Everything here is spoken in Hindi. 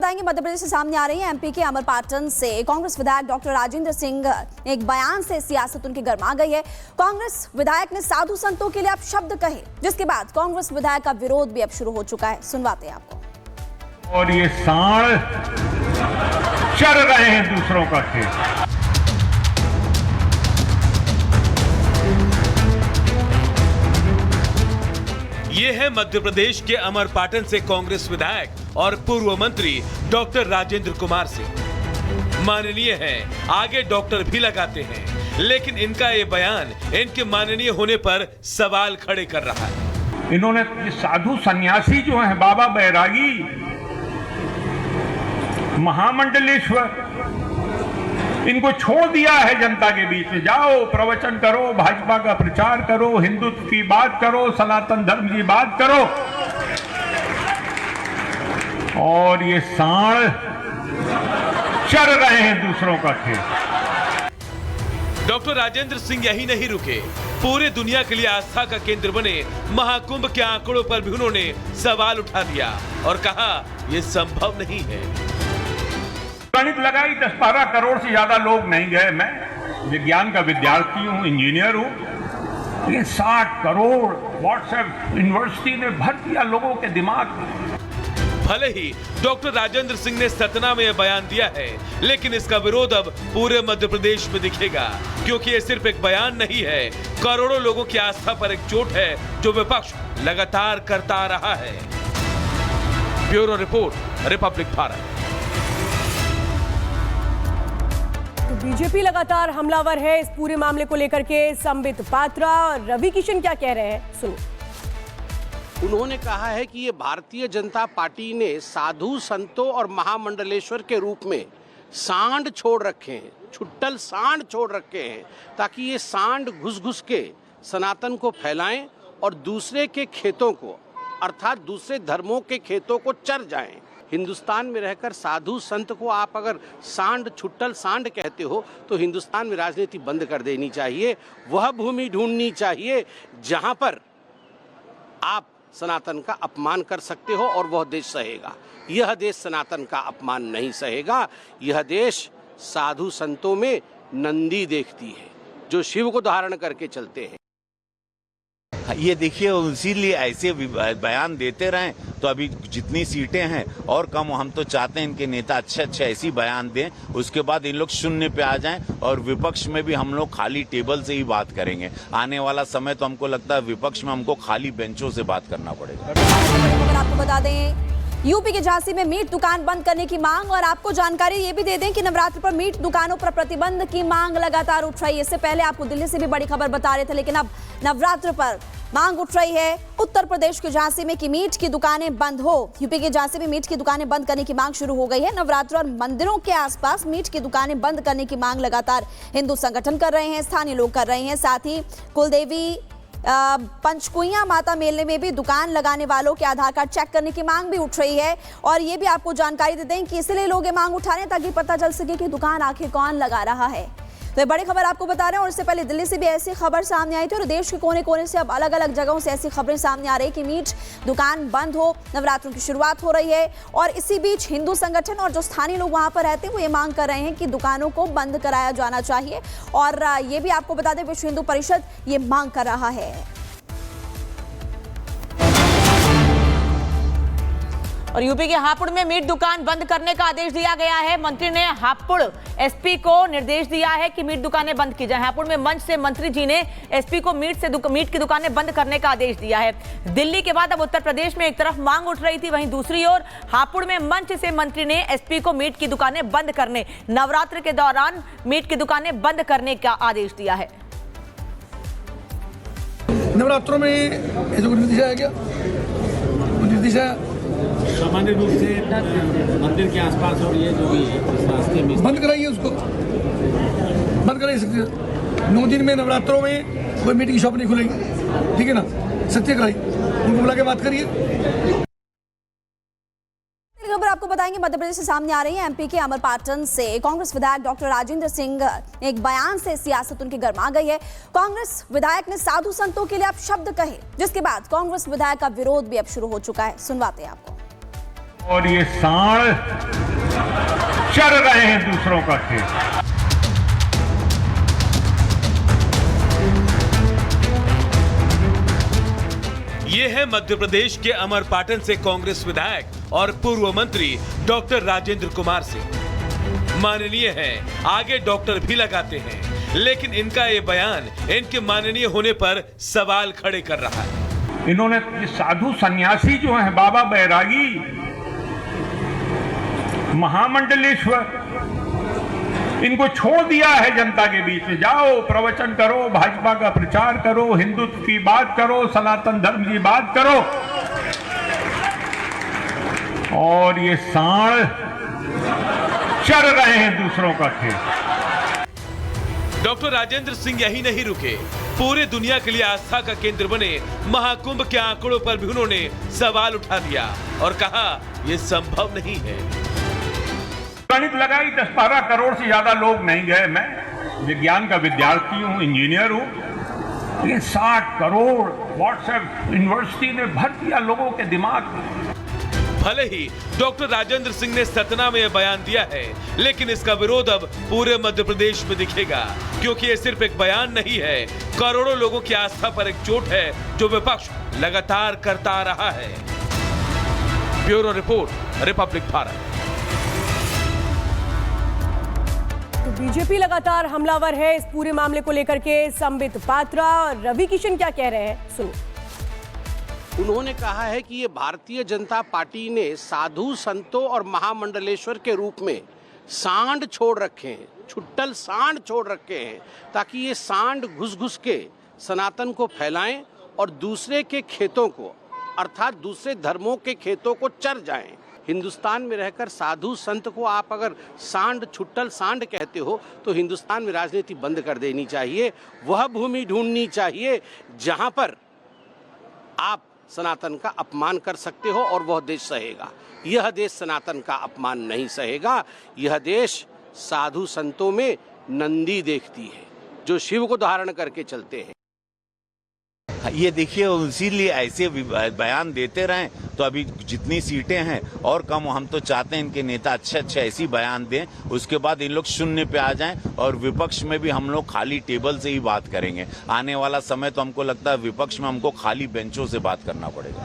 बताएंगे मध्य प्रदेश से सामने आ रही है एमपी के अमरपाटन से कांग्रेस विधायक डॉक्टर राजेंद्र सिंह एक बयान से सियासत उनकी गर्मा गई है। कांग्रेस विधायक ने साधु संतों के लिए आप शब्द कहे, जिसके बाद कांग्रेस विधायक का विरोध भी अब शुरू हो चुका है। सुनवाते हैं आपको। और ये सांड चर रहे हैं दूसरों का खेल। ये है मध्य प्रदेश के अमरपाटन से कांग्रेस विधायक और पूर्व मंत्री डॉक्टर राजेंद्र कुमार सिंह। माननीय है, आगे डॉक्टर भी लगाते हैं, लेकिन इनका ये बयान इनके माननीय होने पर सवाल खड़े कर रहा है। इन्होंने साधु सन्यासी जो हैं, बाबा बैरागी, महामंडलेश्वर, इनको छोड़ दिया है जनता के बीच में। जाओ प्रवचन करो, भाजपा का प्रचार करो, हिंदुत्व की बात करो, सनातन धर्म की बात करो। और ये सांड चर रहे हैं दूसरों का खेल। डॉक्टर राजेंद्र सिंह यही नहीं रुके, पूरे दुनिया के लिए आस्था का केंद्र बने महाकुंभ के आंकड़ों पर भी उन्होंने सवाल उठा दिया और कहा यह संभव नहीं है। गणित लगाई, 10-12 करोड़ से ज्यादा लोग नहीं गए। मैं विज्ञान का विद्यार्थी हूं, इंजीनियर हूं। ये 60 करोड़ व्हाट्सएप यूनिवर्सिटी ने भर दिया लोगों के दिमाग में। भले ही डॉक्टर राजेंद्र सिंह ने सतना में यह बयान दिया है, लेकिन इसका विरोध अब पूरे मध्य प्रदेश में दिखेगा, क्योंकि ये सिर्फ एक बयान नहीं है, करोड़ों लोगों की आस्था पर एक चोट है जो विपक्ष लगातार करता आ रहा है। Bureau report, Republic Bharat. तो बीजेपी लगातार हमलावर है इस पूरे मामले को लेकर के। संबित पात्रा और रवि किशन क्या कह रहे हैं, सुनो। उन्होंने कहा है कि ये भारतीय जनता पार्टी ने साधु संतों और महामंडलेश्वर के रूप में सांड छोड़ रखे हैं, छुट्टल सांड छोड़ रखे हैं, ताकि ये सांड घुस घुस के सनातन को फैलाएं और दूसरे के खेतों को, अर्थात दूसरे धर्मों के खेतों को चर जाएं। हिंदुस्तान में रहकर साधु संत को आप अगर सांड, छुट्टल सांड कहते हो तो हिंदुस्तान में राजनीति बंद कर देनी चाहिए। वह भूमि ढूंढनी चाहिए जहां पर आप सनातन का अपमान कर सकते हो और वह देश सहेगा। यह देश सनातन का अपमान नहीं सहेगा। यह देश साधु संतों में नंदी देखती है जो शिव को धारण करके चलते हैं। ये देखिए, इसीलिए ऐसे बयान देते रहें तो अभी जितनी सीटें हैं और कम, हम तो चाहते हैं इनके नेता अच्छे ऐसी बयान दें, उसके बाद इन लोग शून्य पे आ जाएं और विपक्ष में भी हम लोग खाली टेबल से ही बात करेंगे। आने वाला समय तो हमको लगता है विपक्ष में हमको खाली बेंचों से बात करना पड़ेगा। आपको बता दें, यूपी के झांसी में मीट दुकान बंद करने की मांग, और आपको जानकारी ये भी दे दें कि नवरात्र पर मीट दुकानों पर प्रतिबंध की मांग लगातार उठ रही है। इससे पहले आपको दिल्ली से भी बड़ी खबर बता रहे थे, लेकिन अब नवरात्र पर मांग उठ रही है उत्तर प्रदेश के झांसी में कि मीट की दुकानें बंद हो। यूपी के झांसी में मीट की दुकानें बंद करने की मांग शुरू हो गई है। नवरात्र और मंदिरों के आसपास मीट की दुकानें बंद करने की मांग लगातार हिंदू संगठन कर रहे हैं, स्थानीय लोग कर रहे हैं। साथ ही कुलदेवी पंचकुइया माता मेले में भी दुकान लगाने वालों के आधार कार्ड चेक करने की मांग भी उठ रही है। और ये भी आपको जानकारी देते हैं कि इसलिए लोग ये मांग उठा रहे हैं ताकि पता चल सके कि दुकान आखिर कौन लगा रहा है। तो बड़ी खबर आपको बता रहे हैं, और इससे पहले दिल्ली से भी ऐसी खबर सामने आई थी और देश के कोने कोने से अब अलग अलग जगहों से ऐसी खबरें सामने आ रही कि मीट दुकान बंद हो, नवरात्रों की शुरुआत हो रही है। और इसी बीच हिंदू संगठन और जो स्थानीय लोग वहां पर रहते हैं वो ये मांग कर रहे हैं कि दुकानों को बंद कराया जाना चाहिए। और ये भी आपको बता दें, विश्व हिंदू परिषद ये मांग कर रहा है। और यूपी के हापुड़ में मीट दुकान बंद करने का आदेश दिया गया है। मंत्री ने हापुड़ एसपी को निर्देश दिया है कि मीट दुकानें बंद की जाएं। हापुड़ में मंच से मंत्री जी ने एसपी को मीट की दुकानें बंद करने का आदेश दिया है। दिल्ली के बाद अब उत्तर प्रदेश में एक तरफ मांग उठ रही थी, वहीं दूसरी ओर हापुड़ में मंच से मंत्री ने एसपी को मीट की दुकानें बंद करने, नवरात्र के दौरान मीट की दुकानें बंद करने का आदेश दिया है। नवरात्रों में निर्देश आया क्या? निर्देश सामान्य रूप से मंदिर के आसपास और ये जो भी है इस रास्ते में बंद कराइए, उसको बंद कराइए। 9 दिन में नवरात्रों में कोई मीट की शॉप नहीं खुलेगी, ठीक है ना? सत्य कराइए, उनको बुला के बात करिए। खबर आपको बताएंगे मध्य प्रदेश से सामने आ रही है एमपी के अमरपाटन से कांग्रेस विधायक डॉक्टर राजेंद्र सिंह एक बयान से सियासत उनकी गर्मा गई है। कांग्रेस विधायक ने साधु संतों के लिए आप शब्द कहे, जिसके बाद कांग्रेस विधायक का विरोध भी अब शुरू हो चुका है। सुनवाते हैं आपको। और ये सांड चर रहे हैं दूसरों का खेत। ये है मध्य प्रदेश के अमरपाटन से कांग्रेस विधायक और पूर्व मंत्री डॉक्टर राजेंद्र कुमार सिंह। माननीय हैं, आगे डॉक्टर भी लगाते हैं, लेकिन इनका ये बयान इनके माननीय होने पर सवाल खड़े कर रहा है। इन्होंने ये साधु सन्यासी जो हैं, बाबा बैरागी, महामंडलेश्वर, इनको छोड़ दिया है जनता के बीच में। जाओ प्रवचन करो, भाजपा का प्रचार करो, हिंदुत्व की बात करो, सनातन धर्म की बात करो, और ये सांड चर रहे हैं दूसरों का खेत। डॉक्टर राजेंद्र सिंह यही नहीं रुके, पूरे दुनिया के लिए आस्था का केंद्र बने महाकुंभ के आंकड़ों पर भी उन्होंने सवाल उठा दिया और कहा यह संभव नहीं है। गणित लगाई, 10-12 करोड़ से ज्यादा लोग नहीं गए। मैं विज्ञान का विद्यार्थी हूं, इंजीनियर हूं। ये 60 करोड़ व्हाट्सएप यूनिवर्सिटी ने भर दिया लोगों के दिमाग में। भले ही डॉक्टर राजेंद्र सिंह ने सतना में यह बयान दिया है, लेकिन इसका विरोध अब पूरे मध्य प्रदेश में दिखेगा, क्योंकि ये सिर्फ एक बयान नहीं है, करोड़ों लोगों की आस्था पर एक चोट है जो विपक्ष लगातार करता आ रहा है। Bureau report, Republic Bharat. तो बीजेपी लगातार हमलावर है इस पूरे मामले को लेकर के। संबित पात्रा और रवि किशन क्या कह रहे हैं, सुनिए। उन्होंने कहा है कि ये भारतीय जनता पार्टी ने साधु संतों और महामंडलेश्वर के रूप में सांड छोड़ रखे हैं, छुट्टल सांड छोड़ रखे हैं, ताकि ये सांड घुस घुस के सनातन को फैलाएं और दूसरे के खेतों को, अर्थात दूसरे धर्मों के खेतों को चर जाएं। हिंदुस्तान में रहकर साधु संत को आप अगर सांड, छुट्टल सांड कहते हो, तो हिंदुस्तान में राजनीति बंद कर देनी चाहिए। वह भूमि ढूंढनी चाहिए जहां पर आप सनातन का अपमान कर सकते हो और वह देश सहेगा। यह देश सनातन का अपमान नहीं सहेगा। यह देश साधु संतों में नंदी देखती है, जो शिव को धारण करके चलते हैं। ये देखिए, इसीलिए ऐसे बयान देते रहें तो अभी जितनी सीटें हैं और कम, हम तो चाहते हैं इनके नेता अच्छे ऐसी बयान दें, उसके बाद इन लोग शून्य पे आ जाएं और विपक्ष में भी हम लोग खाली टेबल से ही बात करेंगे। आने वाला समय तो हमको लगता है विपक्ष में हमको खाली बेंचों से बात करना पड़ेगा।